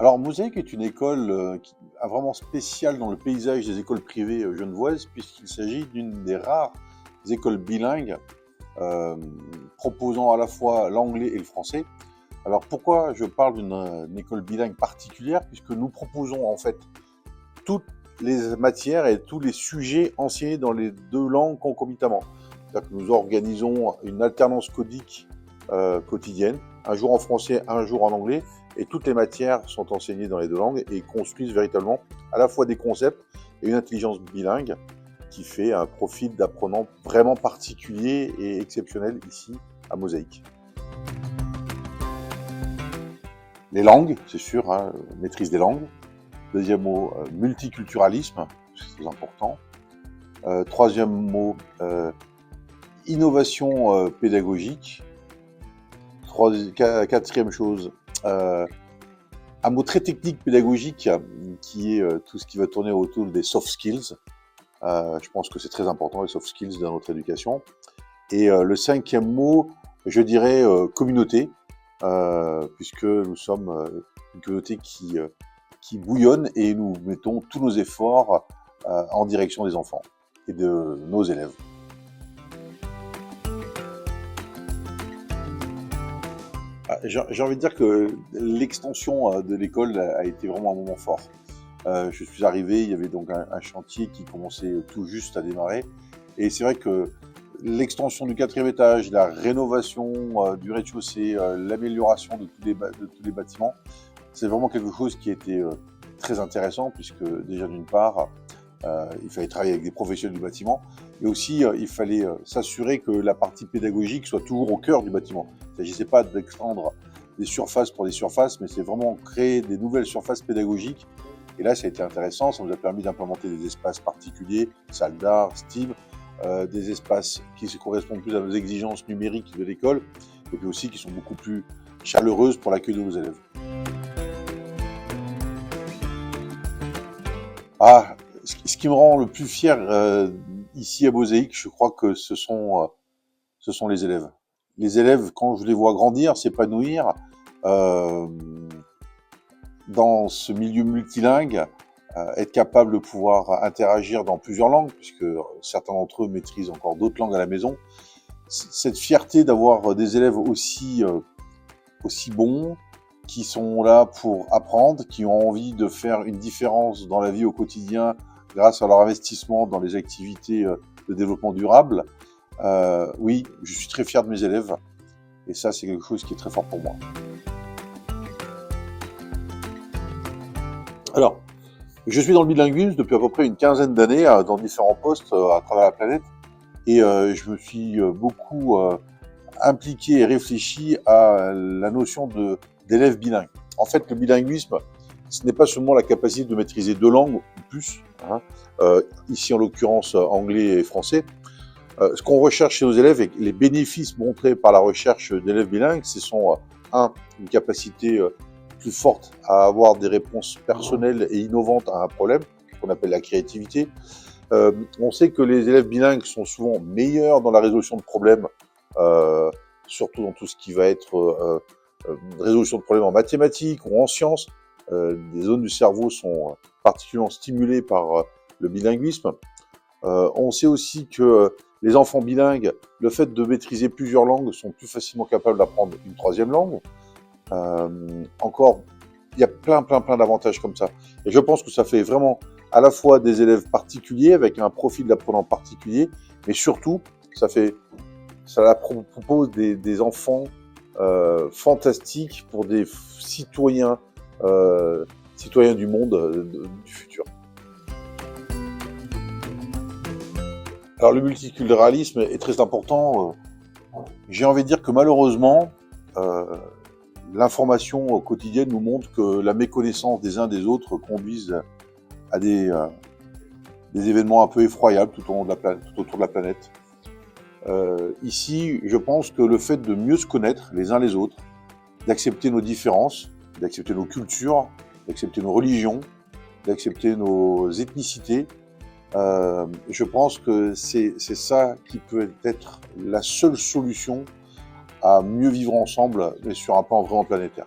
Alors, Mosaïque est une école vraiment spéciale dans le paysage des écoles privées genevoises, puisqu'il s'agit d'une des rares écoles bilingues euh, proposant à la fois l'anglais et le français. Alors, pourquoi je parle d'une école bilingue particulière? Puisque nous proposons en fait toutes les matières et tous les sujets enseignés dans les deux langues concomitamment. C'est-à-dire que nous organisons une alternance codique quotidienne, un jour en français, un jour en anglais, et toutes les matières sont enseignées dans les deux langues et construisent véritablement à la fois des concepts et une intelligence bilingue qui fait un profil d'apprenant vraiment particulier et exceptionnel ici à Mosaïque. Les langues, c'est sûr, hein, maîtrise des langues. Deuxième mot, multiculturalisme, c'est très important. Troisième mot, innovation pédagogique. Quatrième chose, un mot très technique pédagogique qui est tout ce qui va tourner autour des soft skills. Je pense que c'est très important, les soft skills dans notre éducation. Et le cinquième mot, je dirais communauté, puisque nous sommes une communauté qui bouillonne et nous mettons tous nos efforts en direction des enfants et de nos élèves. J'ai envie de dire que l'extension de l'école a été vraiment un moment fort. Je suis arrivé, il y avait donc un chantier qui commençait tout juste à démarrer. Et c'est vrai que l'extension du 4e étage, la rénovation du rez-de-chaussée, l'amélioration de tous les bâtiments, c'est vraiment quelque chose qui était très intéressant, puisque déjà d'une part, il fallait travailler avec des professionnels du bâtiment, et aussi il fallait s'assurer que la partie pédagogique soit toujours au cœur du bâtiment. Il ne s'agissait pas d'extendre des surfaces pour des surfaces, mais c'est vraiment créer des nouvelles surfaces pédagogiques. Et là, ça a été intéressant, ça nous a permis d'implémenter des espaces particuliers, salles d'art, STEAM, des espaces qui correspondent plus à nos exigences numériques de l'école, et puis aussi qui sont beaucoup plus chaleureuses pour l'accueil de nos élèves. Ah, ce qui me rend le plus fier ici à Mosaïque, je crois que ce sont les élèves. Les élèves, quand je les vois grandir, s'épanouir dans ce milieu multilingue, être capable de pouvoir interagir dans plusieurs langues, puisque certains d'entre eux maîtrisent encore d'autres langues à la maison. Cette fierté d'avoir des élèves aussi bons, qui sont là pour apprendre, qui ont envie de faire une différence dans la vie au quotidien grâce à leur investissement dans les activités de développement durable. Oui, je suis très fier de mes élèves et ça, c'est quelque chose qui est très fort pour moi. Alors, je suis dans le bilinguisme depuis à peu près une quinzaine d'années, dans différents postes à travers la planète, et je me suis beaucoup impliqué et réfléchi à la notion d'élève bilingue. En fait, le bilinguisme, ce n'est pas seulement la capacité de maîtriser deux langues ou plus, hein, ici en l'occurrence anglais et français. Ce qu'on recherche chez nos élèves et les bénéfices montrés par la recherche d'élèves bilingues, ce sont une capacité plus forte à avoir des réponses personnelles et innovantes à un problème, qu'on appelle la créativité. On sait que les élèves bilingues sont souvent meilleurs dans la résolution de problèmes, surtout dans tout ce qui va être résolution de problèmes en mathématiques ou en sciences. Des zones du cerveau sont particulièrement stimulées par le bilinguisme. On sait aussi que les enfants bilingues, le fait de maîtriser plusieurs langues, sont plus facilement capables d'apprendre une troisième langue. Encore, il y a plein d'avantages comme ça. Et je pense que ça fait vraiment à la fois des élèves particuliers avec un profil d'apprenant particulier, mais surtout, ça propose des enfants fantastiques pour des citoyens du monde du futur. Alors le multiculturalisme est très important. J'ai envie de dire que malheureusement, l'information quotidienne nous montre que la méconnaissance des uns des autres conduisent à des événements un peu effroyables tout autour de la planète. Ici, je pense que le fait de mieux se connaître les uns les autres, d'accepter nos différences, d'accepter nos cultures, d'accepter nos religions, d'accepter nos ethnicités, je pense que c'est ça qui peut être la seule solution à mieux vivre ensemble, mais sur un plan vraiment planétaire.